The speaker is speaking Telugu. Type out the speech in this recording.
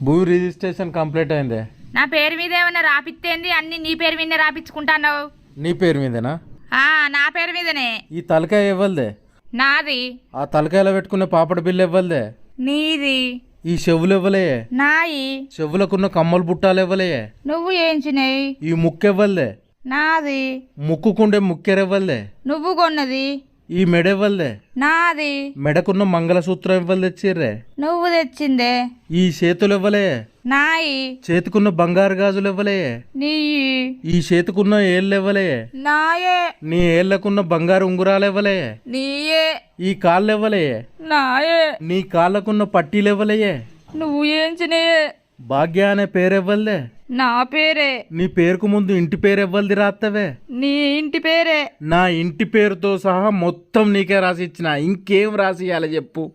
భూ రిజిస్ట్రేషన్ కంప్లీట్ అయిందే. నా పేరు మీద ఏమన్నా రాపిత్తేంది? అన్ని నీ పేరు మీదనే రాపించుకుంటాన్నావు. నీ పేరు మీదేనా? నా పేరు మీదనే. ఈ తలకాయ ఇవ్వలదే. నాది. ఆ తలకాయలో పెట్టుకునే పాపడ బిల్లు ఇవ్వలదే. నీది. ఈ చెవులు ఇవ్వలే. నాయి. చెవులకున్న కమ్మలు బుట్టాలు ఇవ్వలే. నువ్వు ఏంచినాయి? ఈ ముక్కెవ్వలదే. నాది. ముక్కుకుండే ముక్కెరెవ్వలదే. నువ్వు కొన్నది. ఈ మెడ ఇవ్వలదే. నాది. మెడకున్న మంగళసూత్రం ఇవ్వలు తెచ్చిర్రే. నువ్వు తెచ్చిందే. ఈ చేతులు ఇవ్వలే. నాయి. చేతికున్న బంగారు గాజులు ఇవ్వలే. నీయి. ఈ చేతికున్న ఏళ్ళు ఇవ్వలే. నాయే. నీ ఏళ్లకున్న బంగారు ఉంగురాలు ఇవ్వలే. నీయే. ఈ కాళ్ళు ఇవ్వలే. నాయే. నీ కాళ్ళకున్న పట్టీలు ఇవ్వలే. నువ్వు ఏంచినాయే? భాగ్య అనే పేరు ఇవ్వలే. నా పేరే. నీ పేరుకు ముందు ఇంటి పేరు ఇవ్వలది రాత్తవే. నీ ఇంటి పేరే. నా ఇంటి పేరుతో సహా మొత్తం నీకే రాసి ఇచ్చిన. ఇంకేం రాసి ఇవ్వాలి చెప్పు?